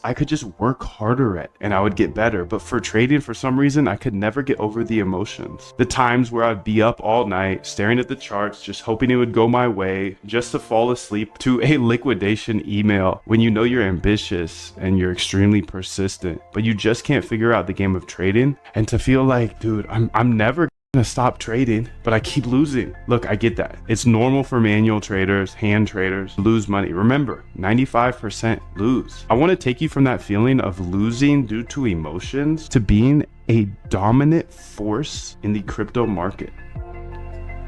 I could just work harder at and I would get better. But for trading, for some reason, I could never get over the emotions. The times where I'd be up all night staring at the charts, just hoping it would go my way, just to fall asleep to a liquidation email when you know you're ambitious and you're extremely persistent, but you just can't figure out the game of trading. And to feel like, dude, I'm never gonna stop trading, but I keep losing. Look, I get that. It's normal for manual traders, hand traders, lose money. Remember, 95% lose. I want to take you from that feeling of losing due to emotions to being a dominant force in the crypto market.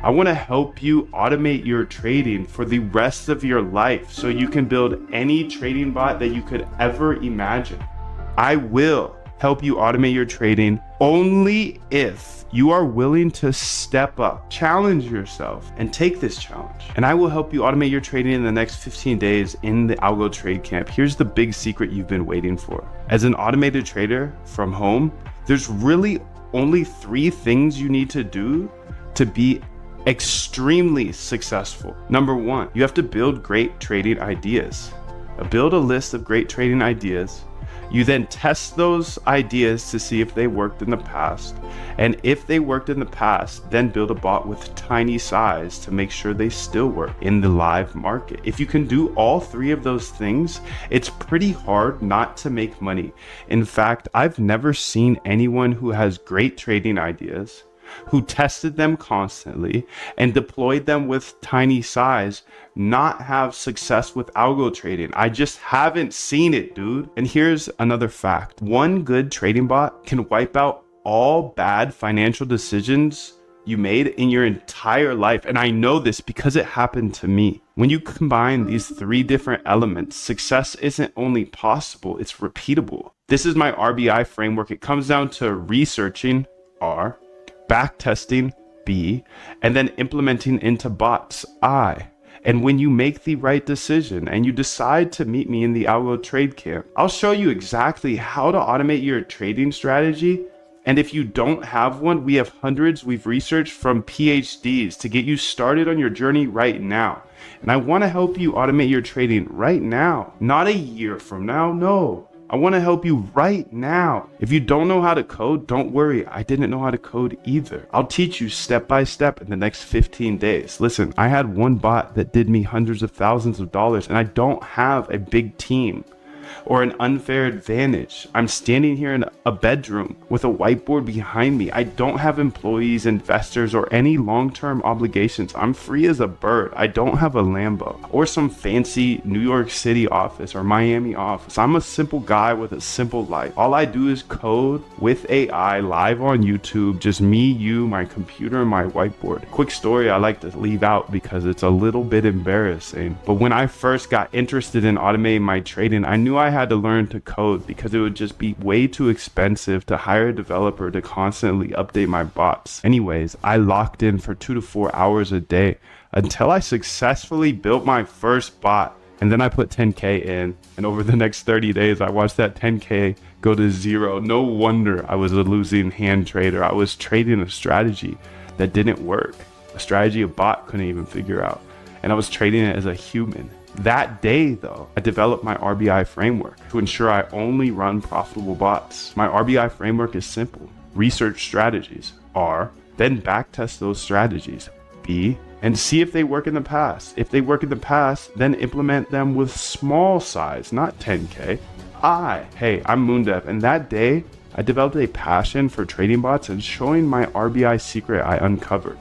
I want to help you automate your trading for the rest of your life so you can build any trading bot that you could ever imagine. I will help you automate your trading only if you are willing to step up, challenge yourself, and take this challenge. And I will help you automate your trading in the next 15 days in the Algo Trade Camp. Here's the big secret you've been waiting for. As an automated trader from home, there's really only 3 things you need to do to be extremely successful. Number 1, you have to build great trading ideas. Build a list of great trading ideas. You then test those ideas to see if they worked in the past. And if they worked in the past, then build a bot with tiny size to make sure they still work in the live market. If you can do all 3 of those things, it's pretty hard not to make money. In fact, I've never seen anyone who has great trading ideas, who tested them constantly and deployed them with tiny size, not have success with algo trading. I just haven't seen it, dude. And here's another fact. One good trading bot can wipe out all bad financial decisions you made in your entire life. And I know this because it happened to me. When you combine these 3 different elements, success isn't only possible, it's repeatable. This is my RBI framework. It comes down to researching, R, back testing, B, and then implementing into bots, I. And when you make the right decision and you decide to meet me in the Algo Trade Camp, I'll show you exactly how to automate your trading strategy. And if you don't have one, we have hundreds we've researched from PhDs to get you started on your journey right now. And I want to help you automate your trading right now, not a year from now, no. I want to help you right now. If you don't know how to code, don't worry. I didn't know how to code either. I'll teach you step by step in the next 15 days. Listen, I had one bot that did me hundreds of thousands of dollars, and I don't have a big team or an unfair advantage. I'm standing here in a bedroom with a whiteboard behind me. I don't have employees, investors, or any long-term obligations. I'm free as a bird. I don't have a Lambo or some fancy New York City office or Miami office. I'm a simple guy with a simple life. All I do is code with AI live on YouTube, just me, you, my computer, and my whiteboard. Quick story I like to leave out because it's a little bit embarrassing. But when I first got interested in automating my trading, I knew I had to learn to code because it would just be way too expensive to hire a developer to constantly update my bots. Anyways, I locked in for 2 to 4 hours a day until I successfully built my first bot. And then I put 10K in, and over the next 30 days, I watched that 10K go to 0. No wonder I was a losing hand trader. I was trading a strategy that didn't work, a strategy a bot couldn't even figure out. And I was trading it as a human. That day, though, I developed my RBI framework to ensure I only run profitable bots. My RBI framework is simple. Research strategies, R, then backtest those strategies, B, and see if they work in the past. If they work in the past, then implement them with small size, not 10K. Hey, I'm Moondev, and that day, I developed a passion for trading bots and showing my RBI secret I uncovered.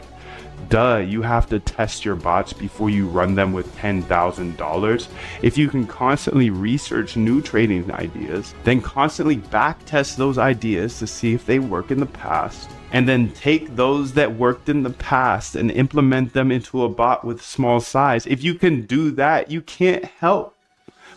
You have to test your bots before you run them with $10,000. If you can constantly research new trading ideas, then constantly backtest those ideas to see if they work in the past, and then take those that worked in the past and implement them into a bot with small size. If you can do that, you can't help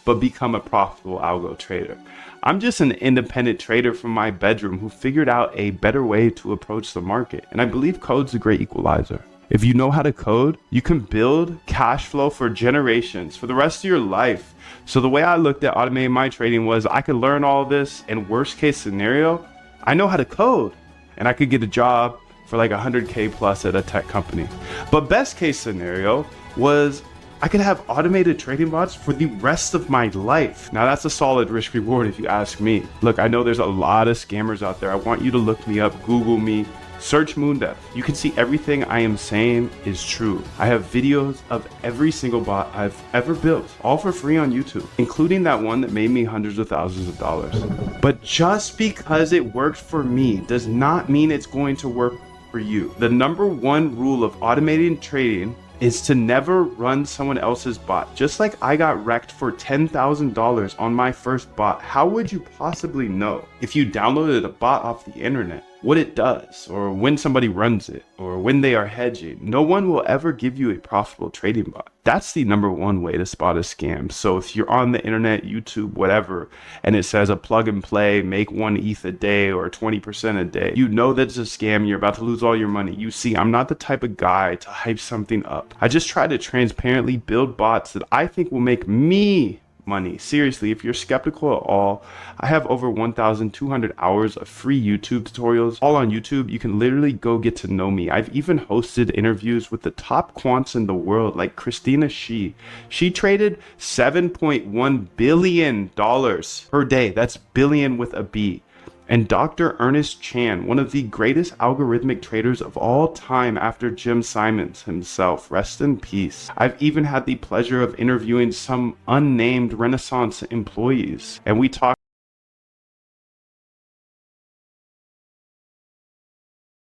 but become a profitable algo trader. I'm just an independent trader from my bedroom who figured out a better way to approach the market, and I believe code's a great equalizer. If you know how to code, you can build cash flow for generations, for the rest of your life. So the way I looked at automating my trading was I could learn all this, and worst case scenario, I know how to code and I could get a job for like 100K plus at a tech company. But best case scenario was I could have automated trading bots for the rest of my life. Now that's a solid risk reward if you ask me. Look, I know there's a lot of scammers out there. I want you to look me up, Google me, search Moondev. You can see everything I am saying is true. I have videos of every single bot I've ever built, all for free on YouTube, including that one that made me hundreds of thousands of dollars. But just because it worked for me does not mean it's going to work for you. The number one rule of automating trading is to never run someone else's bot. Just like I got wrecked for $10,000 on my first bot, how would you possibly know if you downloaded a bot off the internet what it does, or when somebody runs it, or when they are hedging? No one will ever give you a profitable trading bot. That's the number one way to spot a scam. So if you're on the internet, YouTube, whatever, and it says a plug and play, make 1 ETH a day or 20% a day, you know that's a scam. You're about to lose all your money. You see, I'm not the type of guy to hype something up. I just try to transparently build bots that I think will make me money. Seriously, if you're skeptical at all, I have over 1,200 hours of free YouTube tutorials, all on YouTube. You can literally go get to know me. I've even hosted interviews with the top quants in the world, like Christina Shi. She traded $7.1 billion per day. That's billion with a B. And Dr. Ernest Chan, one of the greatest algorithmic traders of all time after Jim Simons himself. Rest in peace. I've even had the pleasure of interviewing some unnamed Renaissance employees, and we talked